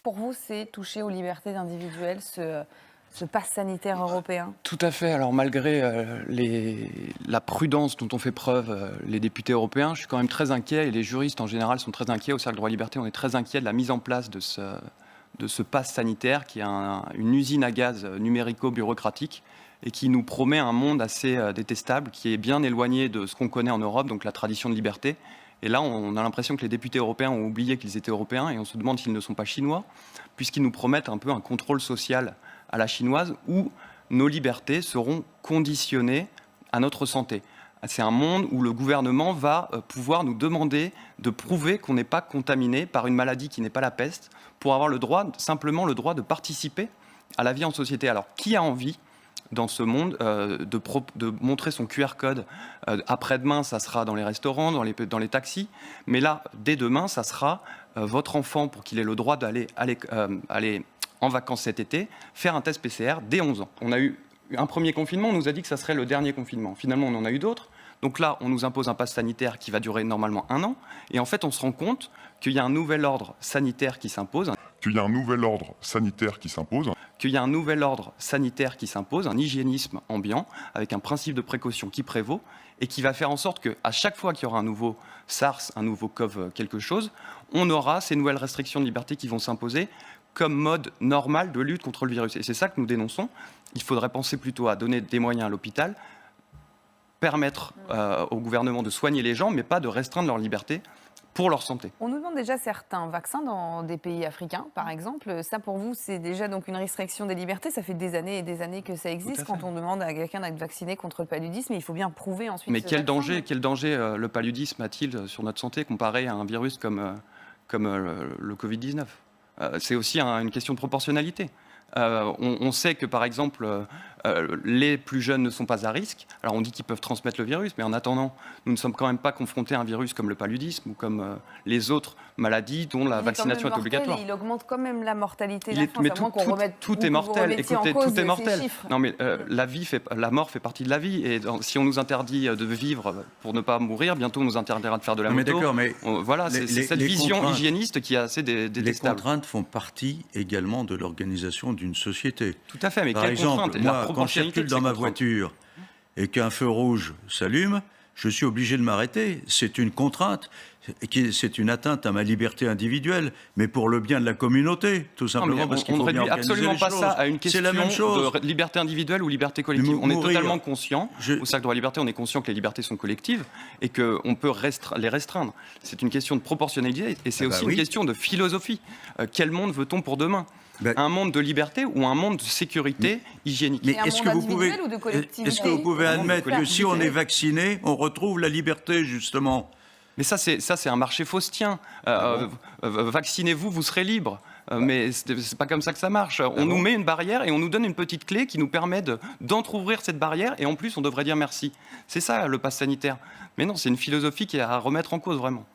Pour vous, c'est toucher aux libertés individuelles, ce pass sanitaire européen? Tout à fait. Alors malgré la prudence dont ont fait preuve les députés européens, je suis quand même très inquiet, et les juristes en général sont très inquiets. Au Cercle Droit et Liberté, on est très inquiet de la mise en place de ce pass sanitaire qui est une usine à gaz numérico-bureaucratique et qui nous promet un monde assez détestable, qui est bien éloigné de ce qu'on connaît en Europe, donc la tradition de liberté. Et là, on a l'impression que les députés européens ont oublié qu'ils étaient européens, et on se demande s'ils ne sont pas chinois, puisqu'ils nous promettent un peu un contrôle social à la chinoise, où nos libertés seront conditionnées à notre santé. C'est un monde où le gouvernement va pouvoir nous demander de prouver qu'on n'est pas contaminé par une maladie qui n'est pas la peste, pour avoir simplement le droit de participer à la vie en société. Alors, qui a envie dans ce monde de montrer son QR code? Après-demain, ça sera dans les restaurants, dans les taxis. Mais là, dès demain, ça sera votre enfant, pour qu'il ait le droit d'aller aller en vacances cet été, faire un test PCR dès 11 ans. On a eu un premier confinement, on nous a dit que ça serait le dernier confinement. Finalement, on en a eu d'autres. Donc là, on nous impose un pass sanitaire qui va durer normalement 1 an. Et en fait, on se rend compte qu'il y a un nouvel ordre sanitaire qui s'impose. Qu'il y a un nouvel ordre sanitaire qui s'impose. Qu'il y a un nouvel ordre sanitaire qui s'impose, un hygiénisme ambiant, avec un principe de précaution qui prévaut, et qui va faire en sorte qu'à chaque fois qu'il y aura un nouveau SARS, un nouveau CoV quelque chose, on aura ces nouvelles restrictions de liberté qui vont s'imposer comme mode normal de lutte contre le virus. Et c'est ça que nous dénonçons. Il faudrait penser plutôt à donner des moyens à l'hôpital, permettre au gouvernement de soigner les gens, mais pas de restreindre leur liberté pour leur santé. On nous demande déjà certains vaccins dans des pays africains, par exemple. Ça, pour vous, c'est déjà donc une restriction des libertés. Ça fait des années et des années que ça existe. Quand on demande à quelqu'un d'être vacciné contre le paludisme, il faut bien prouver ensuite. Mais quel danger le paludisme a-t-il sur notre santé comparé à un virus comme le Covid-19 ? C'est aussi une question de proportionnalité. On sait que, par exemple, les plus jeunes ne sont pas à risque. Alors, on dit qu'ils peuvent transmettre le virus, mais en attendant, nous ne sommes quand même pas confrontés à un virus comme le paludisme ou comme les autres maladies dont la vaccination est obligatoire. Il augmente quand même la mortalité. Mais tout est mortel. Écoutez, tout est mortel. Non, mais la mort fait partie de la vie. Et si on nous interdit de vivre pour ne pas mourir, bientôt on nous interdira de faire de la moto. D'accord, mais voilà, c'est cette vision hygiéniste qui est assez détestable. Les contraintes font partie également de l'organisation d'une société. Tout à fait, mais par exemple, moi, quand je circule dans ma voiture et qu'un feu rouge s'allume, je suis obligé de m'arrêter. C'est une contrainte, c'est une atteinte à ma liberté individuelle, mais pour le bien de la communauté, tout simplement, parce qu'il faut bien organiser les choses. On ne réduit absolument pas ça à une question de liberté individuelle ou liberté collective. On est totalement conscient, au Cercle Droit et Liberté, on est conscient que les libertés sont collectives et qu'on peut les restreindre. C'est une question de proportionnalité et c'est aussi une question de philosophie. Quel monde veut-on pour demain ? Un monde de liberté ou un monde de sécurité hygiénique? Mais est-ce que vous pouvez admettre que si on est vacciné, on retrouve la liberté, justement? Mais ça, c'est un marché faustien. Vaccinez-vous, vous serez libre. Mais c'est pas comme ça que ça marche. On nous met une barrière et on nous donne une petite clé qui nous permet d'entrouvrir cette barrière, et en plus, on devrait dire merci. C'est ça, le pass sanitaire. Mais non, c'est une philosophie qui est à remettre en cause, vraiment.